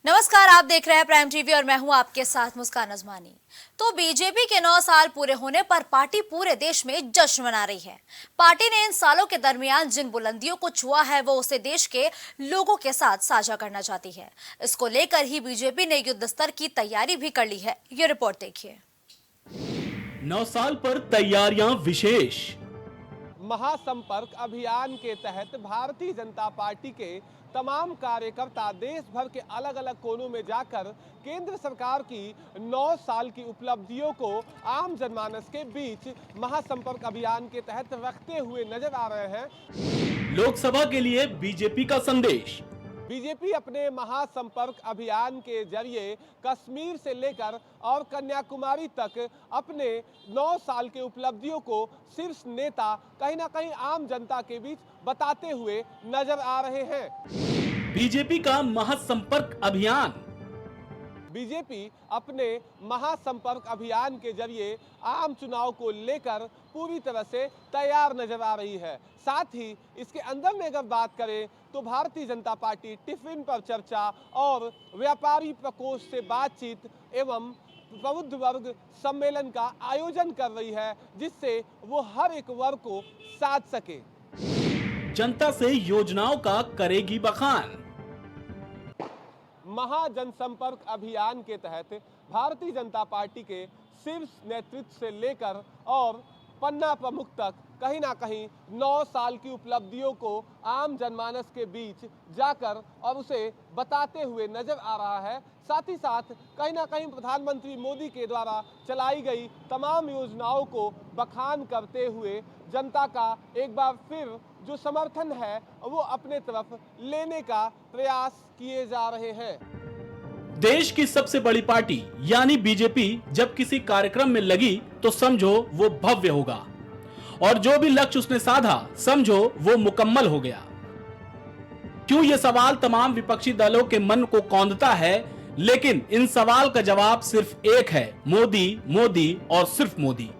नमस्कार, आप देख रहे हैं प्राइम टीवी और मैं हूं आपके साथ मुस्कान अजमानी। तो बीजेपी के 9 साल पूरे होने पर पार्टी पूरे देश में जश्न मना रही है। पार्टी ने इन सालों के दरमियान जिन बुलंदियों को छुआ है वो उसे देश के लोगों के साथ साझा करना चाहती है। इसको लेकर ही बीजेपी ने युद्ध स्तर की तैयारी भी कर ली है। ये रिपोर्ट देखिए। 9 साल पर तैयारियां विशेष। महासंपर्क अभियान के तहत भारतीय जनता पार्टी के तमाम कार्यकर्ता देश भर के अलग अलग कोनों में जाकर केंद्र सरकार की 9 साल की उपलब्धियों को आम जनमानस के बीच महासंपर्क अभियान के तहत रखते हुए नजर आ रहे हैं। लोकसभा के लिए बीजेपी का संदेश। बीजेपी अपने महासंपर्क अभियान के जरिए कश्मीर से लेकर और कन्याकुमारी तक अपने 9 साल के उपलब्धियों को शीर्ष नेता कहीं ना कहीं आम जनता के बीच बताते हुए नजर आ रहे हैं। बीजेपी का महासंपर्क अभियान। बीजेपी अपने महासंपर्क अभियान के जरिए आम चुनाव को लेकर पूरी तरह से तैयार नजर आ रही है। साथ ही इसके अंदर में अगर बात करें तो भारतीय जनता पार्टी टिफिन पर चर्चा और व्यापारी प्रकोष्ठ से बातचीत एवं प्रबुद्ध वर्ग सम्मेलन का आयोजन कर रही है, जिससे वो हर एक वर्ग को साध सके। जनता से योजनाओं का करेगी बखान। महाजनसंपर्क अभियान के तहत भारतीय जनता पार्टी के शीर्ष नेतृत्व से लेकर और पन्ना प्रमुख तक कहीं ना कहीं 9 साल की उपलब्धियों को आम जनमानस के बीच जाकर और उसे बताते हुए नजर आ रहा है। साथ ही साथ कहीं ना कहीं प्रधानमंत्री मोदी के द्वारा चलाई गई तमाम योजनाओं को बखान करते हुए जनता का एक बार फिर जो समर्थन है वो अपने तरफ लेने का प्रयास किए जा रहे हैं। देश की सबसे बड़ी पार्टी यानी बीजेपी जब किसी कार्यक्रम में लगी तो समझो वो भव्य होगा और जो भी लक्ष्य उसने साधा समझो वो मुकम्मल हो गया। क्यों ये सवाल तमाम विपक्षी दलों के मन को कौंधता है, लेकिन इन सवाल का जवाब सिर्फ एक है, मोदी, मोदी और सिर्फ मोदी।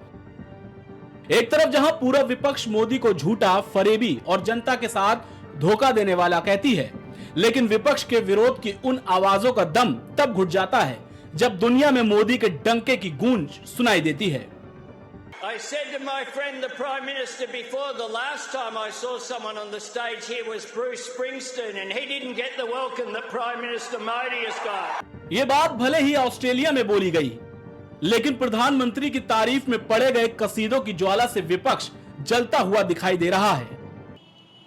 एक तरफ जहां पूरा विपक्ष मोदी को झूठा, फरेबी और जनता के साथ धोखा देने वाला कहती है, लेकिन विपक्ष के विरोध की उन आवाजों का दम तब घुट जाता है जब दुनिया में मोदी के डंके की गूंज सुनाई देती है। I said to my friend the Prime Minister before, the last time I saw someone on the stage here was Bruce Springsteen and he didn't get the welcome that Prime Minister Modi has got. ये बात भले ही Australia में बोली गई, लेकिन प्रधानमंत्री की तारीफ में पड़े गए कसीदों की ज्वाला से विपक्ष जलता हुआ दिखाई दे रहा है।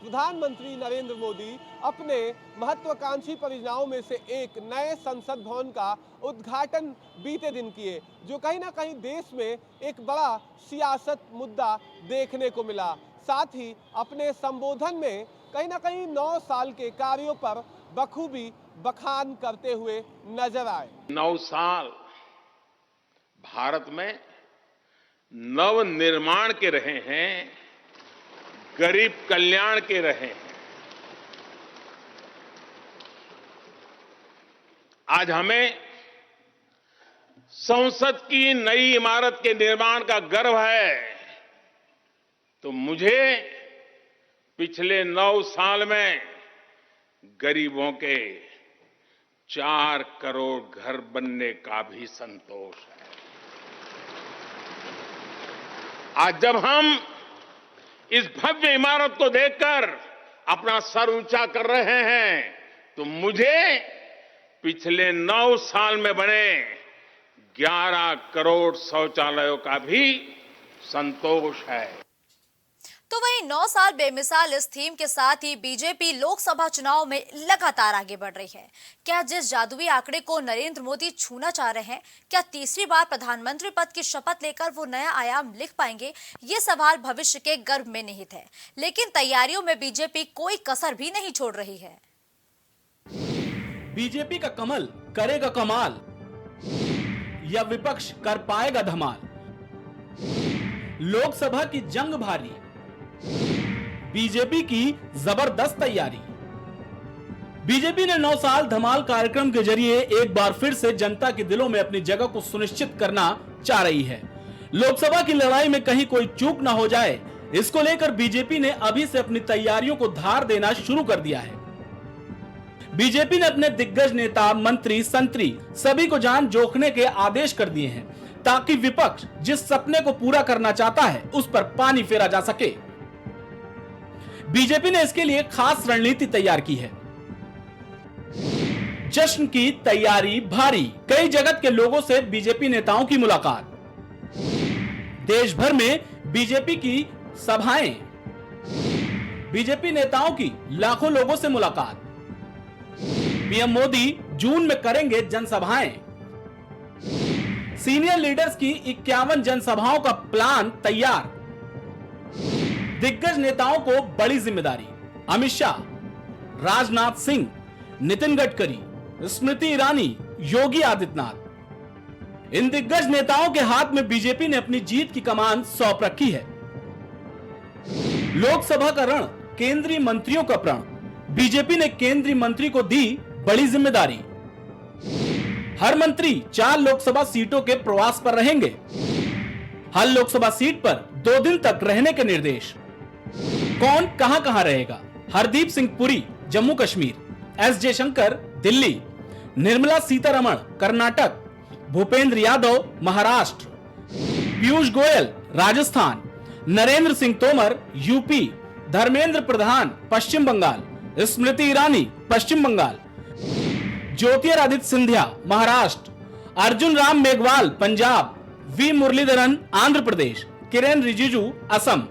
प्रधानमंत्री नरेंद्र मोदी अपने महत्वाकांक्षी परियोजनाओं में से एक नए संसद भवन का उद्घाटन बीते दिन किए, जो कहीं ना कहीं देश में एक बड़ा सियासत मुद्दा देखने को मिला। साथ ही अपने संबोधन में कहीं ना कहीं 9 साल के कार्यों पर बखूबी बखान करते हुए नजर आए। 9 साल भारत में नव निर्माण के रहे हैं, गरीब कल्याण के रहे हैं। आज हमें संसद की नई इमारत के निर्माण का गर्व है, तो मुझे पिछले 9 साल में गरीबों के 4 करोड़ घर बनने का भी संतोष है। आज जब हम इस भव्य इमारत को देखकर अपना सर ऊंचा कर रहे हैं, तो मुझे पिछले 9 साल में बने 11 करोड़ शौचालयों का भी संतोष है। तो वहीं 9 साल बेमिसाल इस थीम के साथ ही बीजेपी लोकसभा चुनाव में लगातार आगे बढ़ रही है। क्या जिस जादुई आंकड़े को नरेंद्र मोदी छूना चाह रहे हैं, क्या तीसरी बार प्रधानमंत्री पद की शपथ लेकर वो नया आयाम लिख पाएंगे? ये सवाल भविष्य के गर्भ में निहित है, लेकिन तैयारियों में बीजेपी कोई कसर भी नहीं छोड़ रही है। बीजेपी का कमल करेगा कमाल या विपक्ष कर पाएगा धमाल? लोकसभा की जंग भारी, बीजेपी की जबरदस्त तैयारी। बीजेपी ने 9 साल धमाल कार्यक्रम के जरिए एक बार फिर से जनता के दिलों में अपनी जगह को सुनिश्चित करना चाह रही है। लोकसभा की लड़ाई में कहीं कोई चूक ना हो जाए, इसको लेकर बीजेपी ने अभी से अपनी तैयारियों को धार देना शुरू कर दिया है। बीजेपी ने अपने दिग्गज नेता, मंत्री, संतरी सभी को जान जोखने के आदेश कर दिए हैं ताकि विपक्ष जिस सपने को पूरा करना चाहता है उस पर पानी फेरा जा सके। बीजेपी ने इसके लिए खास रणनीति तैयार की है। जश्न की तैयारी भारी, कई जगत के लोगों से बीजेपी नेताओं की मुलाकात, देश भर में बीजेपी की सभाएं, बीजेपी नेताओं की लाखों लोगों से मुलाकात, पीएम मोदी जून में करेंगे जनसभाएं, सीनियर लीडर्स की 51 जनसभाओं का प्लान तैयार, दिग्गज नेताओं को बड़ी जिम्मेदारी, अमित शाह, राजनाथ सिंह, नितिन गडकरी, स्मृति ईरानी, योगी आदित्यनाथ। इन दिग्गज नेताओं के हाथ में बीजेपी ने अपनी जीत की कमान सौंप रखी है। लोकसभा का रण, केंद्रीय मंत्रियों का प्रण, बीजेपी ने केंद्रीय मंत्री को दी बड़ी जिम्मेदारी। हर मंत्री 4 लोकसभा सीटों के प्रवास पर रहेंगे। हर लोकसभा सीट पर 2 दिन तक रहने के निर्देश। कौन कहां रहेगा? Hardeep Singh Puri, Jammu Kashmir, S Jaishankar, Delhi, Nirmala Sitharaman, Karnataka, Bhupender Yadav, Maharashtra, Piyush Goyal, Rajasthan, Narendra Singh Tomar, UP, Dharmendra Pradhan, Paschim Bengal, Smriti Irani, Paschim Bengal, Jyotiraditya Scindia, Maharashtra, Arjun Ram Meghwal, Punjab, V Muraleedharan, Andhra Pradesh, Kiren Rijiju, Assam.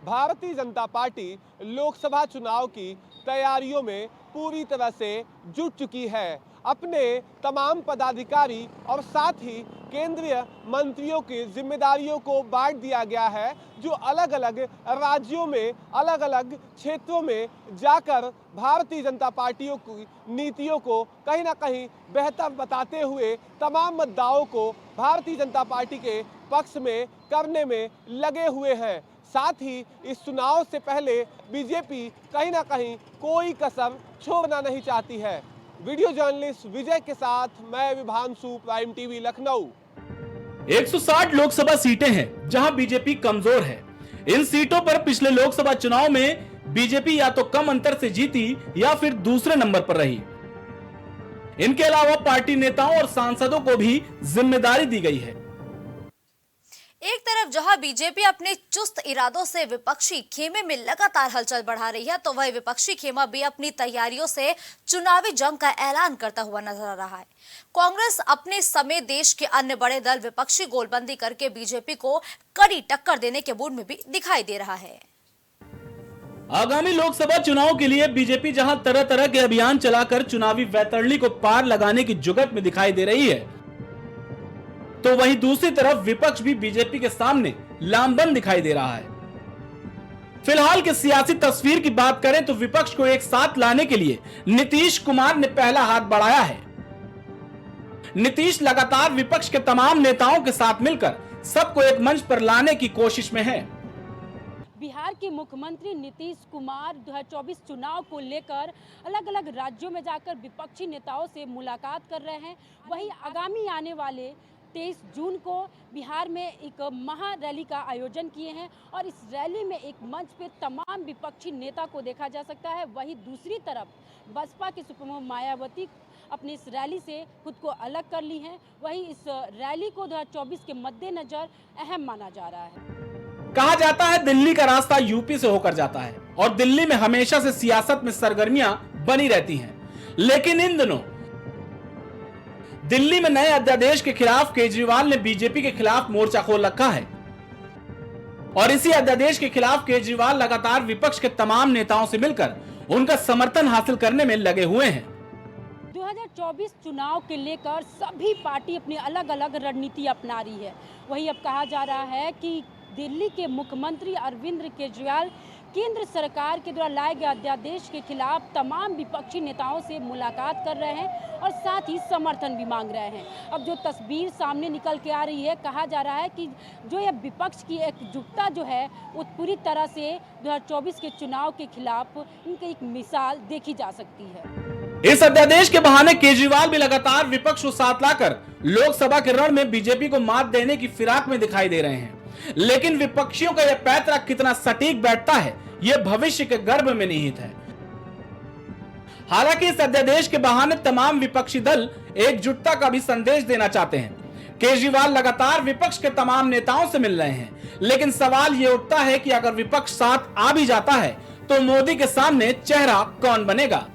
Bharatiya Janata party Lok Sabha चुनाव की तैयारियों में पूरी तरह से जुट चुकी है। अपने तमाम पदाधिकारी और साथ ही केंद्रीय मंत्रियों की जिम्मेदारियों को बांट दिया गया है, जो अलग अलग राज्यों में, अलग अलग क्षेत्रों में जाकर भारतीय जनता पार्टियों की नीतियों को कहीं ना कहीं बेहतर बताते हुए तमाम मुद्दाओं को भारतीय जनता पार्टी के पक्ष में करने में लगे हुए हैं। साथ ही इस चुनाव से पहले बीजेपी कहीं ना कहीं कोई कसर छोड़ना नहीं चाहती है। वीडियो जर्नलिस्ट विजय के साथ मैं विभांशु, प्राइम टीवी, लखनऊ। 160 लोकसभा सीटें हैं जहां बीजेपी कमजोर है। इन सीटों पर पिछले लोकसभा चुनाव में बीजेपी या तो कम अंतर से जीती या फिर दूसरे नंबर पर रही। इनके अलावा पार्टी नेताओं और सांसदों को भी जिम्मेदारी दी गई है। एक तरफ जहां बीजेपी अपने चुस्त इरादों से विपक्षी खेमे में लगातार हलचल बढ़ा रही है, तो वह विपक्षी खेमा भी अपनी तैयारियों से चुनावी जंग का ऐलान करता हुआ नजर आ रहा है। कांग्रेस अपने समेत देश के अन्य बड़े दल विपक्षी गोलबंदी करके बीजेपी को कड़ी टक्कर देने के मूड में भी दिखाई दे रहा है। आगामी लोकसभा चुनाव के लिए बीजेपी जहां तरह तरह के अभियान चलाकर चुनावी वैतरणी को पार लगाने की जुगत में दिखाई दे रही है, तो वहीं दूसरी तरफ विपक्ष भी बीजेपी के सामने लामबंद दिखाई दे रहा है। फिलहाल की सियासी तस्वीर की बात करें तो विपक्ष को एक साथ लाने के लिए नीतीश कुमार ने पहला हाथ बढ़ाया है। नीतीश लगातार विपक्ष के तमाम नेताओं के साथ मिलकर सबको एक मंच पर लाने की कोशिश में है। बिहार के मुख्यमंत्री नीतीश कुमार 2024 चुनाव को लेकर अलग अलग राज्यों में जाकर विपक्षी नेताओं से मुलाकात कर रहे हैं। वहीं आगामी आने वाले 23 जून को बिहार में एक महा रैली का आयोजन किए हैं और इस रैली में एक मंच पे तमाम विपक्षी नेता को देखा जा सकता है। वहीं दूसरी तरफ बसपा की सुप्रीमो मायावती अपनी इस रैली से खुद को अलग कर ली हैं। वहीं इस रैली को 2024 के मद्देनजर अहम माना जा रहा है। कहा जाता है दिल्ली का रास्ता यूपी से होकर जाता है और दिल्ली में हमेशा से सियासत में सरगर्मियां बनी रहती हैं, लेकिन इन दिनों दिल्ली में नए अध्यादेश के खिलाफ केजरीवाल ने बीजेपी के खिलाफ मोर्चा खोल रखा है और इसी अध्यादेश के खिलाफ केजरीवाल लगातार विपक्ष के तमाम नेताओं से मिलकर उनका समर्थन हासिल करने में लगे हुए हैं। 2024 चुनाव के लेकर सभी पार्टी अपनी अलग अलग रणनीति अपना रही है। वहीं अब कहा जा रहा है कि दिल्ली के मुख्यमंत्री अरविंद केजरीवाल केंद्र सरकार के द्वारा लाए गए अध्यादेश के खिलाफ तमाम विपक्षी नेताओं से मुलाकात कर रहे हैं और साथ ही समर्थन भी मांग रहे हैं। अब जो तस्वीर सामने निकल के आ रही है, कहा जा रहा है कि जो यह विपक्ष की एकजुटता जो है वो पूरी तरह से 2024 के चुनाव के खिलाफ इनकी एक मिसाल देखी जा सकती है। इस अध्यादेश के बहाने केजरीवाल भी लगातार विपक्ष को साथ लाकर लोकसभा के रण में बीजेपी को मात देने की फिराक में दिखाई दे रहे हैं, लेकिन विपक्षियों का यह पैंतरा कितना सटीक बैठता है, यह भविष्य के गर्भ में निहित है। हालांकि इस अध्यादेश के बहाने तमाम विपक्षी दल एकजुटता का भी संदेश देना चाहते हैं। केजरीवाल लगातार विपक्ष के तमाम नेताओं से मिल रहे हैं, लेकिन सवाल ये उठता है कि अगर विपक्ष साथ आ भी जाता है तो मोदी के सामने चेहरा कौन बनेगा।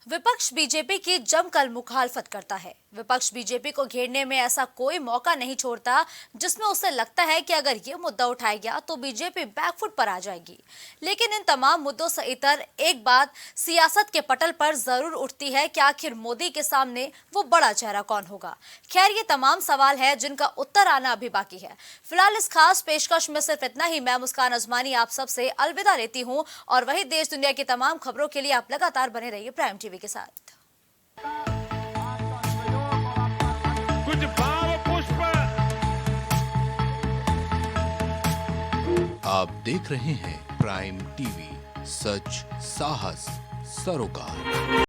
विपक्ष बीजेपी की जमकर मुखालफत करता है। विपक्ष बीजेपी को घेरने में ऐसा कोई मौका नहीं छोड़ता जिसमें उसे लगता है कि अगर ये मुद्दा उठाया गया तो बीजेपी बैकफुट पर आ जाएगी। लेकिन इन तमाम मुद्दों से इतर एक बात सियासत के पटल पर जरूर उठती है कि आखिर मोदी के सामने वो बड़ा चेहरा कौन होगा। खैर, ये तमाम सवाल है जिनका उत्तर आना अभी बाकी है। फिलहाल इस खास पेशकश में सिर्फ इतना ही। मैं मुस्कान अजमानी आप सबसे अलविदा लेती हूँ और वही देश दुनिया की तमाम खबरों के लिए आप लगातार बने रहिए प्राइम टीवी के साथ। कुछ भाव पुष्प। आप देख रहे हैं प्राइम टीवी, सच साहस सरोकार।